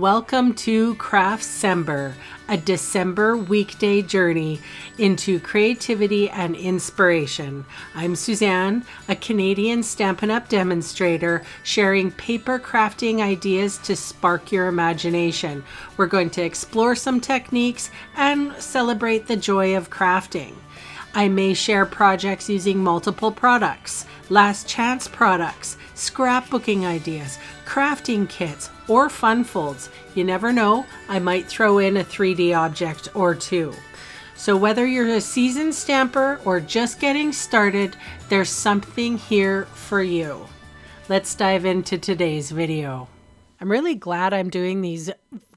Welcome to Craftsember, a December weekday journey into creativity and inspiration. I'm Suzanne, a Canadian Stampin' Up demonstrator, sharing paper crafting ideas to spark your imagination. We're going to explore some techniques and celebrate the joy of crafting. I may share projects using multiple products, last chance products, scrapbooking ideas, crafting kits, or fun folds. You never know, I might throw in a 3D object or two. So whether you're a seasoned stamper or just getting started, there's something here for you. Let's dive into today's video. I'm really glad I'm doing these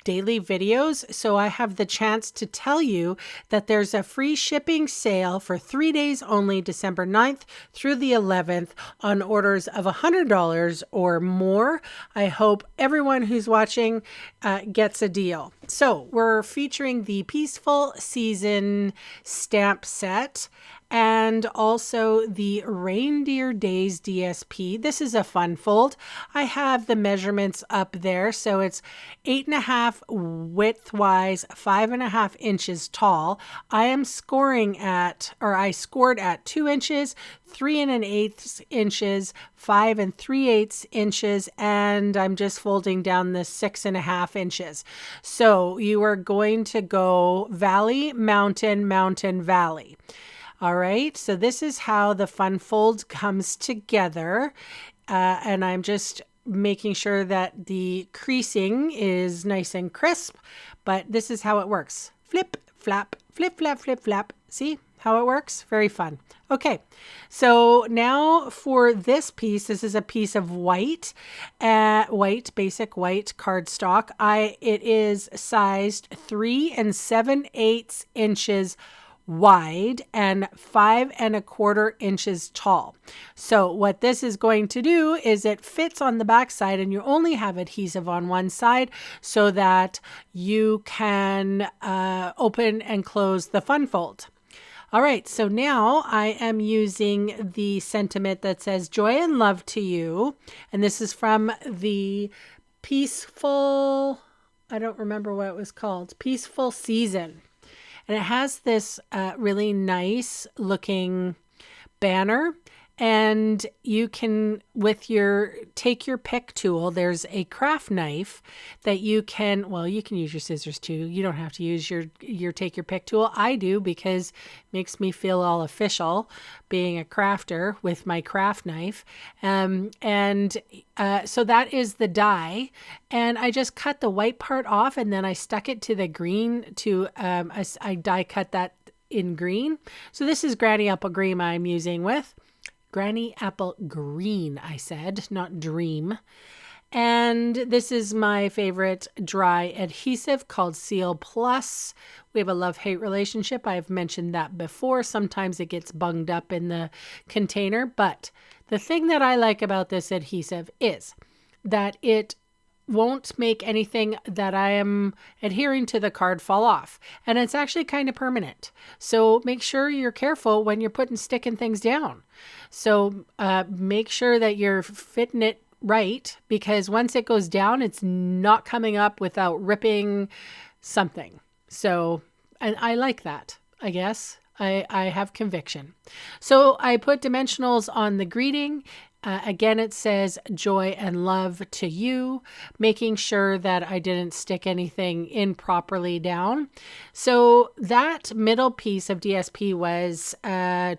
daily videos, so I have the chance to tell you that there's a free shipping sale for 3 days only, December 9th through the 11th, on orders of $100 or more. I hope everyone who's watching gets a deal. So we're featuring the Peaceful Season stamp set and also the Reindeer Days DSP. This is a fun fold. I have the measurements up there. So it's 8.5 width-wise, 5.5 inches tall. I scored at 2 inches, 3 1/8 inches, 5 3/8 inches, and I'm just folding down the 6.5 inches. So you are going to go valley, mountain, mountain, valley. All right, so this is how the fun fold comes together, and I'm just making sure that the creasing is nice and crisp, but this is how it works. Flip, flap, flip, flap, flip, flap. See how it works? Very fun. Okay, so now for this piece, this is a piece of white, basic white cardstock. It is sized 3 7/8 inches wide and 5 1/4 inches tall. So what this is going to do is it fits on the back side, and you only have adhesive on one side so that you can open and close the fun fold. All right, so now I am using the sentiment that says joy and love to you, and this is from the Peaceful, I don't remember what it was called, Peaceful Season. And it has this really nice looking banner, and you can, take your pick tool, there's a craft knife that you can use your scissors too. You don't have to use your take your pick tool. I do, because it makes me feel all official being a crafter with my craft knife. So that is the die, and I just cut the white part off, and then I stuck it to the green I die cut that in green. So this is Granny Apple Green I'm using with. Granny Apple Green, I said, not Dream. And this is my favorite dry adhesive called Seal Plus. We have a love-hate relationship. I've mentioned that before. Sometimes it gets bunged up in the container. But the thing that I like about this adhesive is that it won't make anything that I am adhering to the card fall off. And it's actually kind of permanent. So make sure you're careful when you're sticking things down. So make sure that you're fitting it right, because once it goes down, it's not coming up without ripping something. So, and I like that, I guess. I have conviction. So I put dimensionals on the greeting. Again, it says joy and love to you, making sure that I didn't stick anything improperly down. So that middle piece of DSP was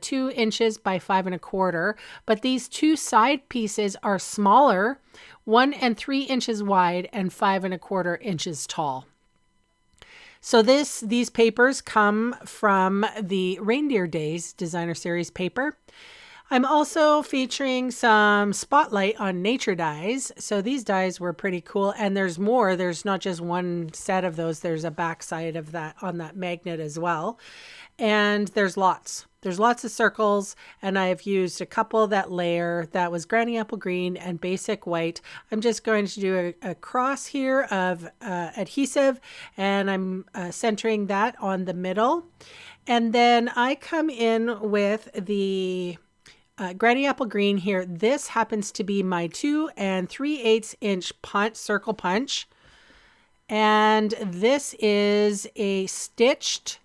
2 inches by 5 1/4, but these two side pieces are smaller, 1 3 inches wide and 5 1/4 inches tall. So these papers come from the Reindeer Days Designer Series paper. I'm also featuring some spotlight on nature dies. So these dies were pretty cool, and there's more. There's not just one set of those. There's a back side of that on that magnet as well. And there's lots. There's lots of circles, and I've used a couple that layer. That was Granny Apple Green and Basic White. I'm just going to do a cross here of adhesive, and I'm centering that on the middle. And then I come in with the Granny Apple Green here. This happens to be my 2 3/8 inch circle punch. And this is a stitched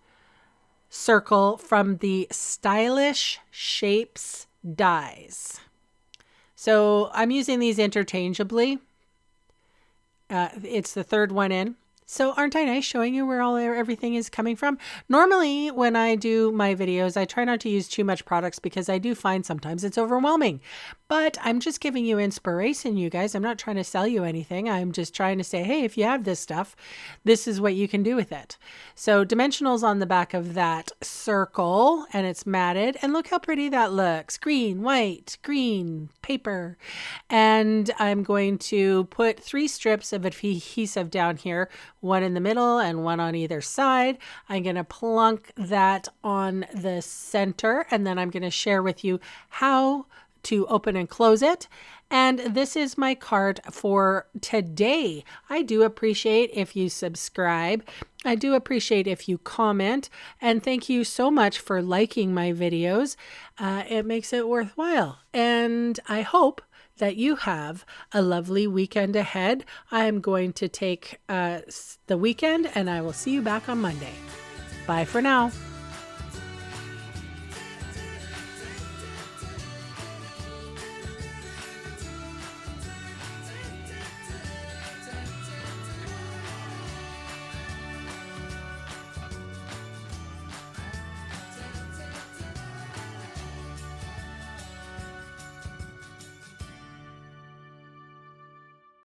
circle from the Stylish Shapes dies. So I'm using these interchangeably. It's the third one in. So aren't I nice showing you where everything is coming from? Normally, when I do my videos, I try not to use too much products because I do find sometimes it's overwhelming. But I'm just giving you inspiration, you guys. I'm not trying to sell you anything. I'm just trying to say, hey, if you have this stuff, this is what you can do with it. So dimensionals on the back of that circle, and it's matted. And look how pretty that looks. Green, white, green, paper. And I'm going to put 3 strips of adhesive down here, one in the middle and one on either side. I'm going to plunk that on the center, and then I'm going to share with you how to open and close it. And this is my card for today. I do appreciate if you subscribe. I do appreciate if you comment. And thank you so much for liking my videos. It makes it worthwhile. And I hope that you have a lovely weekend ahead. I'm going to take the weekend, and I will see you back on Monday. Bye for now.